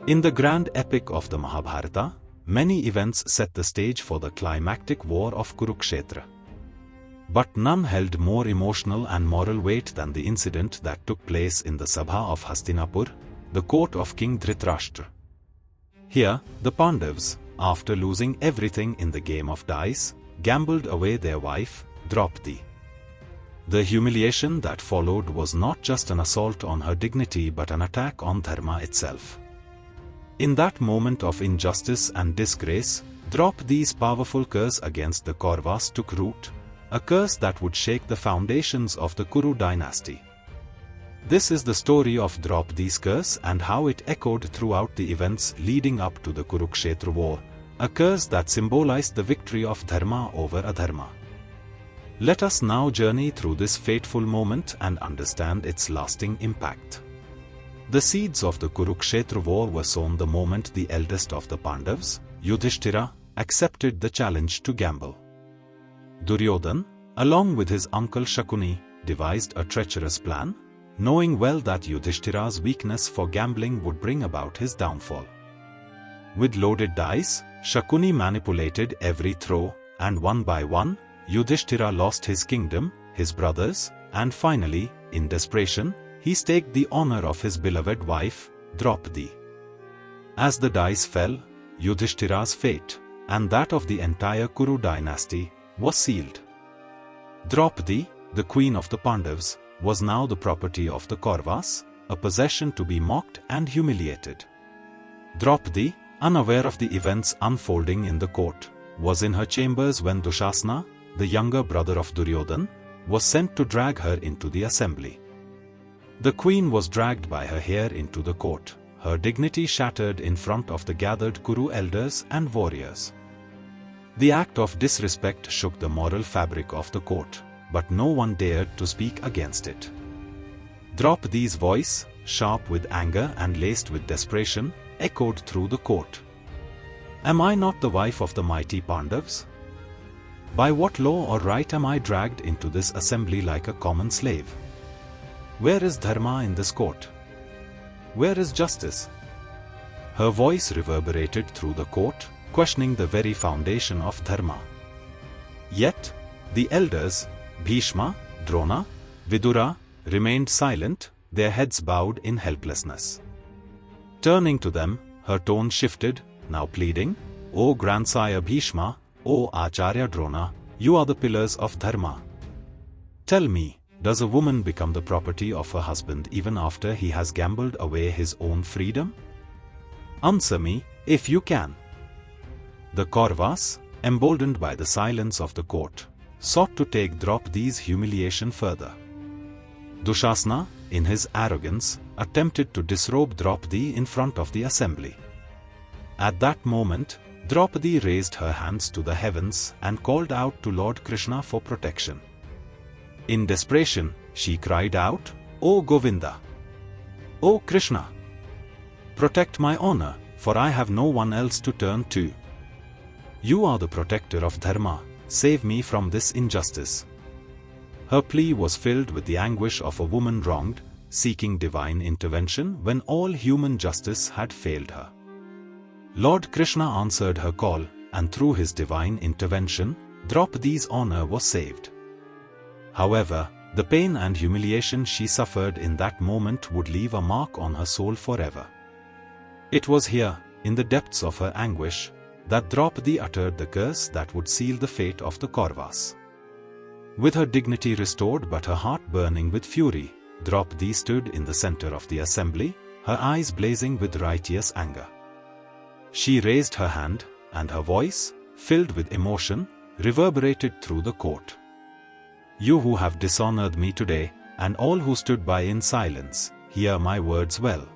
In the grand epic of the Mahabharata, many events set the stage for the climactic war of Kurukshetra. But none held more emotional and moral weight than the incident that took place in the Sabha of Hastinapur, the court of King Dhritarashtra. Here, the Pandavas, after losing everything in the game of dice, gambled away their wife, Draupadi. The humiliation that followed was not just an assault on her dignity but an attack on Dharma itself. In that moment of injustice and disgrace, Draupadi's powerful curse against the Kauravas took root, a curse that would shake the foundations of the Kuru dynasty. This is the story of Draupadi's curse and how it echoed throughout the events leading up to the Kurukshetra war, a curse that symbolized the victory of Dharma over Adharma. Let us now journey through this fateful moment and understand its lasting impact. The seeds of the Kurukshetra war were sown the moment the eldest of the Pandavas, Yudhishthira, accepted the challenge to gamble. Duryodhana, along with his uncle Shakuni, devised a treacherous plan, knowing well that Yudhishthira's weakness for gambling would bring about his downfall. With loaded dice, Shakuni manipulated every throw, and one by one, Yudhishthira lost his kingdom, his brothers, and finally, in desperation, he staked the honor of his beloved wife, Draupadi. As the dice fell, Yudhishthira's fate, and that of the entire Kuru dynasty, was sealed. Draupadi, the queen of the Pandavas, was now the property of the Kauravas, a possession to be mocked and humiliated. Draupadi, unaware of the events unfolding in the court, was in her chambers when Dushasana, the younger brother of Duryodhana, was sent to drag her into the assembly. The queen was dragged by her hair into the court, her dignity shattered in front of the gathered Kuru elders and warriors. The act of disrespect shook the moral fabric of the court, but no one dared to speak against it. Draupadi's voice, sharp with anger and laced with desperation, echoed through the court. Am I not the wife of the mighty Pandavas? By what law or right am I dragged into this assembly like a common slave? Where is Dharma in this court? Where is justice? Her voice reverberated through the court, questioning the very foundation of Dharma. Yet, the elders, Bhishma, Drona, Vidura, remained silent, their heads bowed in helplessness. Turning to them, her tone shifted, now pleading, O grandsire Bhishma, O Acharya Drona, you are the pillars of Dharma. Tell me, does a woman become the property of her husband even after he has gambled away his own freedom? Answer me, if you can. The Kauravas, emboldened by the silence of the court, sought to take Draupadi's humiliation further. Dushasana, in his arrogance, attempted to disrobe Draupadi in front of the assembly. At that moment, Draupadi raised her hands to the heavens and called out to Lord Krishna for protection. In desperation, she cried out, O Govinda! O Krishna! Protect my honor, for I have no one else to turn to. You are the protector of Dharma, save me from this injustice. Her plea was filled with the anguish of a woman wronged, seeking divine intervention when all human justice had failed her. Lord Krishna answered her call, and through his divine intervention, Draupadi's honor was saved. However, the pain and humiliation she suffered in that moment would leave a mark on her soul forever. It was here, in the depths of her anguish, that Draupadi uttered the curse that would seal the fate of the Kauravas. With her dignity restored but her heart burning with fury, Draupadi stood in the center of the assembly, her eyes blazing with righteous anger. She raised her hand, and her voice, filled with emotion, reverberated through the court. You who have dishonored me today, and all who stood by in silence, hear my words well.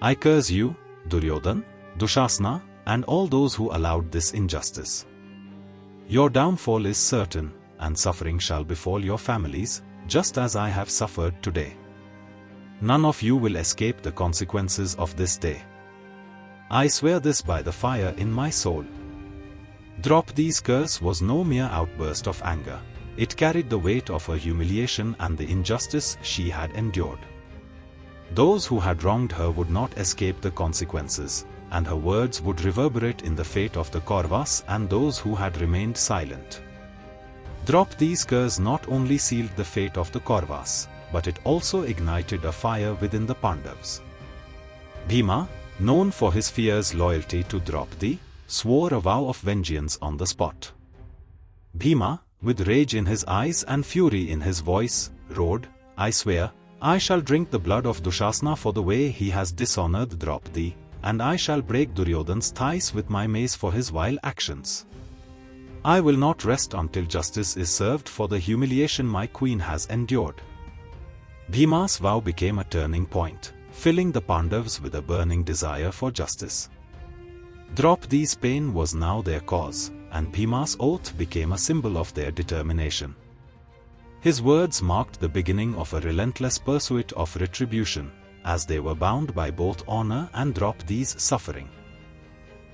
I curse you, Duryodhana, Dushasana, and all those who allowed this injustice. Your downfall is certain, and suffering shall befall your families, just as I have suffered today. None of you will escape the consequences of this day. I swear this by the fire in my soul. Draupadi's curse was no mere outburst of anger. It carried the weight of her humiliation and the injustice she had endured. those who had wronged her would not escape the consequences, and her words would reverberate in the fate of the Kauravas and those who had remained silent. Draupadi's curse not only sealed the fate of the Kauravas, but it also ignited a fire within the Pandavas. Bhima, known for his fierce loyalty to Draupadi, swore a vow of vengeance on the spot. Bhima, with rage in his eyes and fury in his voice, roared, "I swear, I shall drink the blood of Dushasana for the way he has dishonored Draupadi, and I shall break Duryodhana's thighs with my mace for his vile actions. I will not rest until justice is served for the humiliation my queen has endured." Bhima's vow became a turning point, filling the Pandavas with a burning desire for justice. Draupadi's pain was now their cause, and Bhima's oath became a symbol of their determination. His words marked the beginning of a relentless pursuit of retribution, as they were bound by both honor and Draupadi's suffering.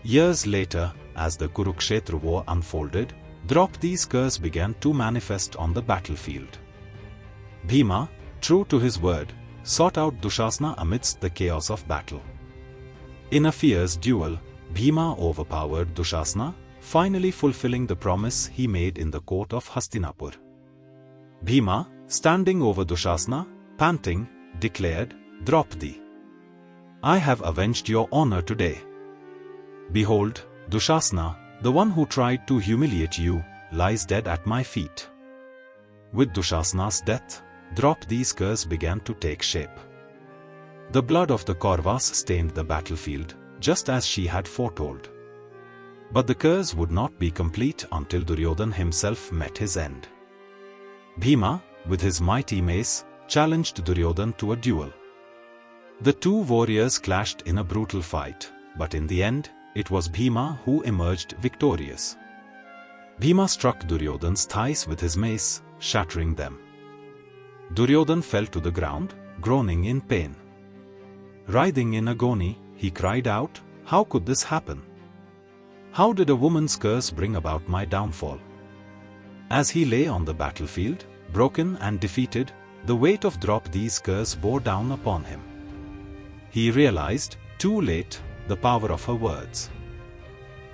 Years later, as the Kurukshetra war unfolded, Draupadi's curse began to manifest on the battlefield. Bhima, true to his word, sought out Dushasana amidst the chaos of battle. In a fierce duel, Bhima overpowered Dushasana, finally fulfilling the promise he made in the court of Hastinapur. Bhima, standing over Dushasana, panting, declared, "Draupadi, I have avenged your honor today. Behold, Dushasana, the one who tried to humiliate you, lies dead at my feet." With Dushasana's death, Draupadi's curse began to take shape. The blood of the Kauravas stained the battlefield, just as she had foretold. But the curse would not be complete until Duryodhana himself met his end. Bhima, with his mighty mace, challenged Duryodhana to a duel. The two warriors clashed in a brutal fight, but in the end, it was Bhima who emerged victorious. Bhima struck Duryodhana's thighs with his mace, shattering them. Duryodhana fell to the ground, groaning in pain. Writhing in agony, he cried out, "How could this happen? How did a woman's curse bring about my downfall?" As he lay on the battlefield, broken and defeated, the weight of Draupadi's curse bore down upon him. He realized, too late, the power of her words.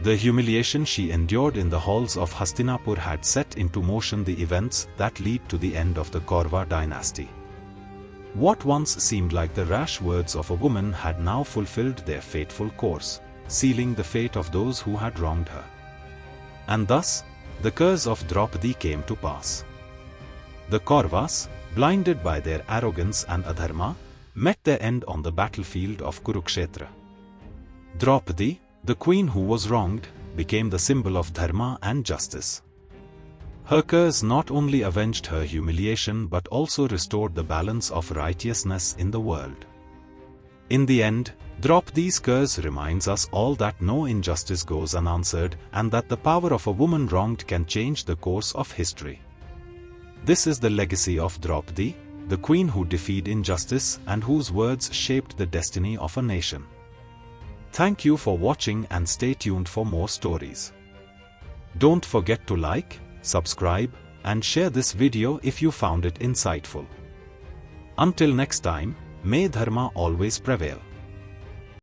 The humiliation she endured in the halls of Hastinapur had set into motion the events that lead to the end of the Kaurava dynasty. What once seemed like the rash words of a woman had now fulfilled their fateful course, sealing the fate of those who had wronged her. And thus, the curse of Draupadi came to pass. The Kauravas, blinded by their arrogance and adharma, met their end on the battlefield of Kurukshetra. Draupadi, the queen who was wronged, became the symbol of dharma and justice. Her curse not only avenged her humiliation but also restored the balance of righteousness in the world. In the end, Draupadi's curse reminds us all that no injustice goes unanswered and that the power of a woman wronged can change the course of history. This is the legacy of Draupadi, the queen who defied injustice and whose words shaped the destiny of a nation. Thank you for watching and stay tuned for more stories. Don't forget to like, subscribe, and share this video if you found it insightful. Until next time, may Dharma always prevail.